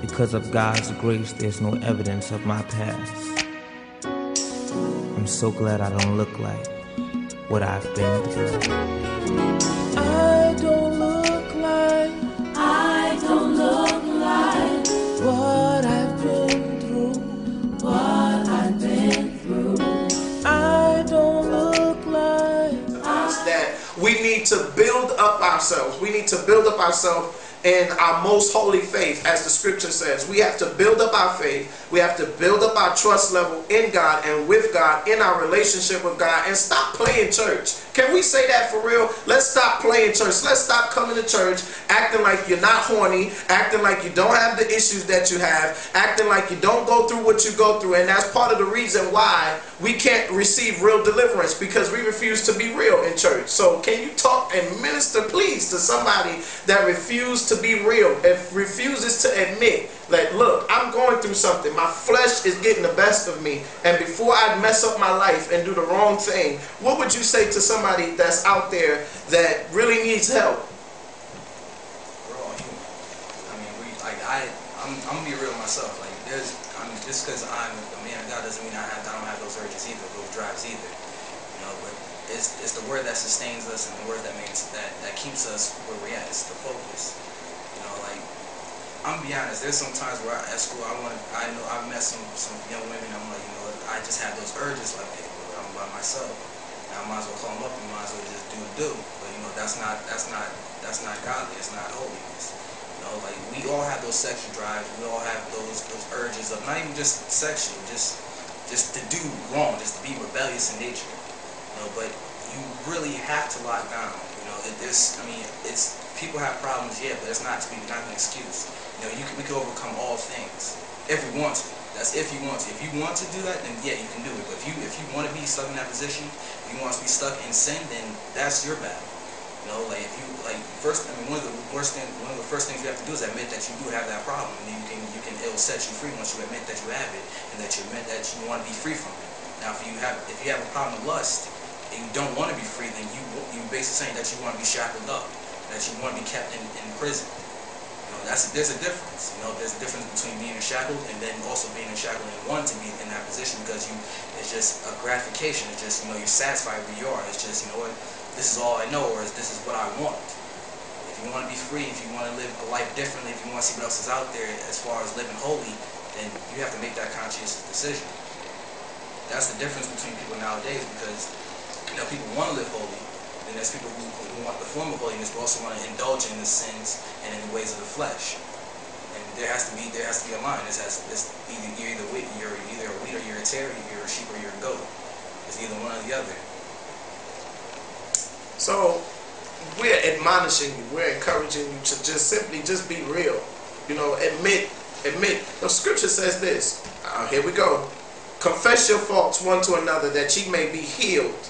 Because of God's grace, there's no evidence of my past. I'm so glad I don't look like what I've been through. I don't look like what I've been through. I don't look like. That we need to build up ourselves. We need to build up ourselves in our most holy faith, as the scripture says. We have to build up our faith. We have to build up our trust level in God and with God, in our relationship with God, and stop playing church. Can we say that for real? Let's stop playing church. Let's stop coming to church acting like you're not horny, acting like you don't have the issues that you have, acting like you don't go through what you go through. And that's part of the reason why we can't receive real deliverance, because we refuse to be real in church. So can you talk and minister, please, to somebody that refuses to be real, if refuses to admit that, look, I'm going through something. My flesh is getting the best of me. And before I mess up my life and do the wrong thing, what would you say to somebody that's out there that really needs help? We're all human. I mean, I'm gonna be real myself. Like, just because I'm a man of God doesn't mean I don't have those urges either, those drives either. You know, but it's the word that sustains us, and the word that keeps us where we're at. It's the focus. You know, like, I'm gonna be honest. There's some times where at school I know I've met some young women. I'm like, you know, I just have those urges. Like, hey, I'm by myself. I might as well call them up and might as well just do. But you know, that's not godly. It's not holiness. You know, like, we all have those sexual drives. We all have those urges of not even just sexual, just to do wrong, just to be rebellious in nature. You know, but you really have to lock down. You know, people have problems, yeah, but it's not an excuse. You know, we can overcome all things if we want to. That's if you want to. If you want to do that, then yeah, you can do it. But if you want to be stuck in that position, if you want to be stuck in sin, then that's your battle. You know, like, one of the first things you have to do is admit that you do have that problem, and it'll set you free once you admit that you have it, and that you admit that you want to be free from it. Now, if you have a problem with lust and you don't want to be free, then you basically saying that you want to be shackled up, that you want to be kept in prison. You know, there's a difference. You know, there's a difference between being shackled and then also being shackled and wanting to be in that position, because it's just a gratification. It's just, you know, you're satisfied where you are. It's just, you know what, this is all I know, or this is what I want. If you want to be free, if you want to live a life differently, if you want to see what else is out there as far as living holy, then you have to make that conscious decision. That's the difference between people nowadays, because, you know, people want to live holy, and there's people who want the form of holiness but also want to indulge in the sins and in the ways of the flesh. And there has to be a line. You're either a wheat or you're a tare, you're a sheep or you're a goat. It's either one or the other. So we're admonishing you, we're encouraging you to simply be real. You know, admit. The scripture says this. Here we go. Confess your faults one to another, that ye may be healed.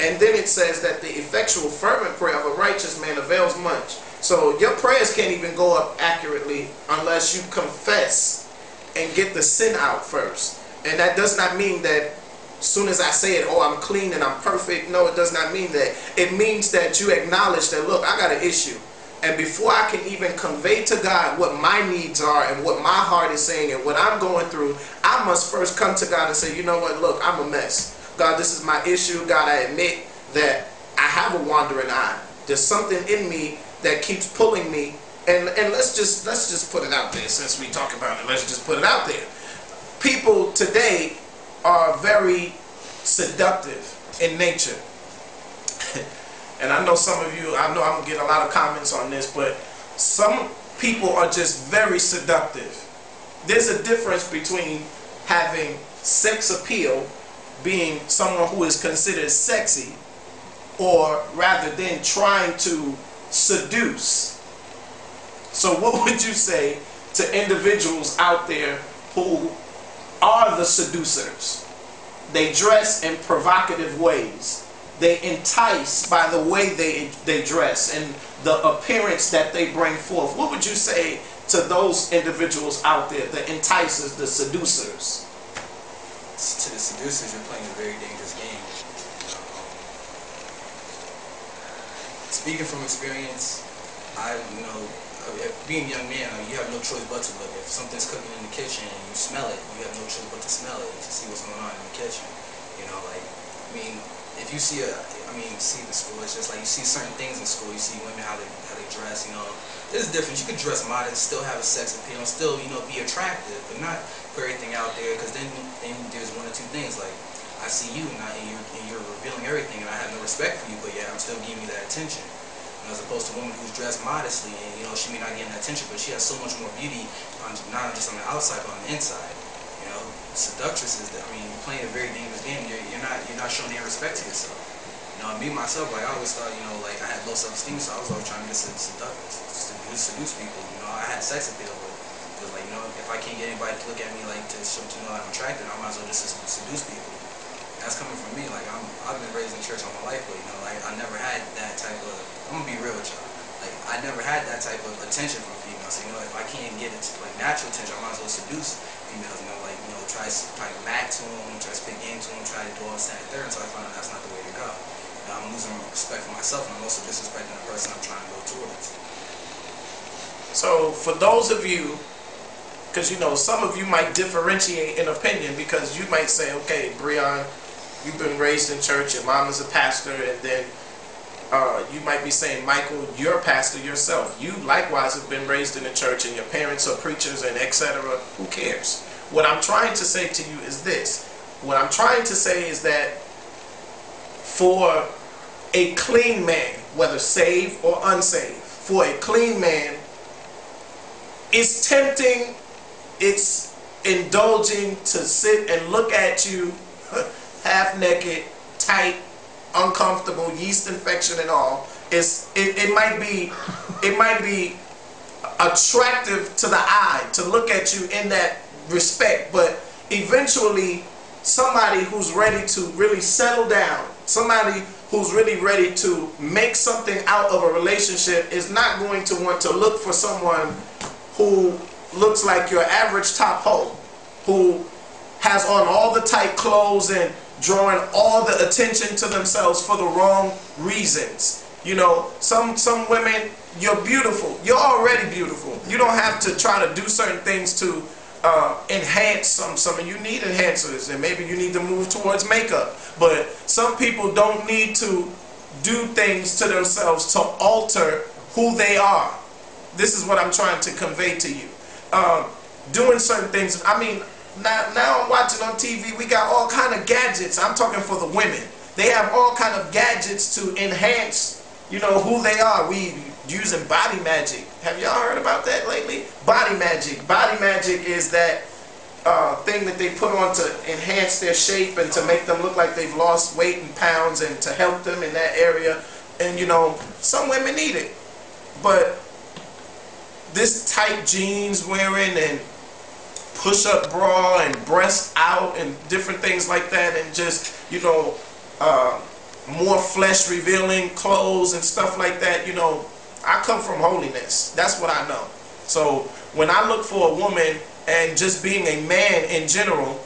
And then it says that the effectual fervent prayer of a righteous man avails much. So your prayers can't even go up accurately unless you confess and get the sin out first. And that does not mean that as soon as I say it, oh, I'm clean and I'm perfect. No, it does not mean that. It means that you acknowledge that, look, I got an issue. And before I can even convey to God what my needs are and what my heart is saying and what I'm going through, I must first come to God and say, you know what, look, I'm a mess. God, this is my issue. God, I admit that I have a wandering eye. There's something in me that keeps pulling me. And let's just put it out there. Since we talk about it, let's just put it out there. People today are very seductive in nature. And I know some of you, I know I'm going to get a lot of comments on this, but some people are just very seductive. There's a difference between having sex appeal, being someone who is considered sexy, or rather than trying to seduce. So what would you say to individuals out there who are the seducers? They dress in provocative ways. They entice by the way they dress and the appearance that they bring forth. What would you say to those individuals out there, the enticers, the seducers? To the seducers, you're playing a very dangerous game. Speaking from experience, I being a young man, you have no choice but to look. If something's cooking in the kitchen and you smell it, you have no choice but to smell it to see what's going on in the kitchen. You know, like, I mean, if you see see the school, it's just like you see certain things in school. You see women how they dress. You know, there's a difference. You can dress modest, still have a sex appeal, and still be attractive, but not put everything out there. Because then there's one or two things like I see you and you're revealing everything, and I have no respect for you, but yeah, I'm still giving you that attention. As opposed to a woman who's dressed modestly, and she may not get that attention, but she has so much more beauty, not just on the outside, but on the inside. You know, seductress is that. I mean, you're playing a very dangerous game. You're not showing any respect to yourself. You know, me myself, like I always thought, like I had low self-esteem, so I was always trying to get seduce people. You know, I had sex appeal, but it was like, if I can't get anybody to look at me like to show I'm attractive, I might as well just seduce people. That's coming from me. Like I've been raised in church all my life, but like I never had that type of. I'm gonna be real with y'all. Like I never had that type of attention from females. So, if I can't get it like natural attention, I might as well seduce females. Try to mat to them, try to speak into them, try to do all this and that. Until I find out that's not the way to go. I'm losing respect for myself, and I'm also disrespecting the person I'm trying to go towards. So for those of you, because some of you might differentiate in opinion, because you might say, okay, Breon, you've been raised in church, your mom is a pastor, and then you might be saying, Michael, you're a pastor yourself. You likewise have been raised in the church, and your parents are preachers, and etc. Who cares? What I'm trying to say to you is this. What I'm trying to say is that for a clean man, whether saved or unsaved, for a clean man, it's tempting, it's indulging to sit and look at you half naked, tight, uncomfortable, yeast infection and all. It might be attractive to the eye to look at you in that respect, but eventually somebody who's ready to really settle down, somebody who's really ready to make something out of a relationship is not going to want to look for someone who looks like your average top hoe, who has on all the tight clothes and drawing all the attention to themselves for the wrong reasons. Some women, you're beautiful. You're already beautiful. You don't have to try to do certain things to enhance some of you need enhancers, and maybe you need to move towards makeup. But some people don't need to do things to themselves to alter who they are. This is what I'm trying to convey to you. Doing certain things. I mean, now I'm watching on TV, we got all kind of gadgets. I'm talking for the women. They have all kind of gadgets to enhance, who they are. We using body magic. Have y'all heard about that lately? Body magic. Body magic is that thing that they put on to enhance their shape and to make them look like they've lost weight in pounds and to help them in that area. And some women need it. But this tight jeans wearing and push-up bra and breast out and different things like that, and just more flesh revealing clothes and stuff like that, I come from holiness. That's what I know. So when I look for a woman, and just being a man in general,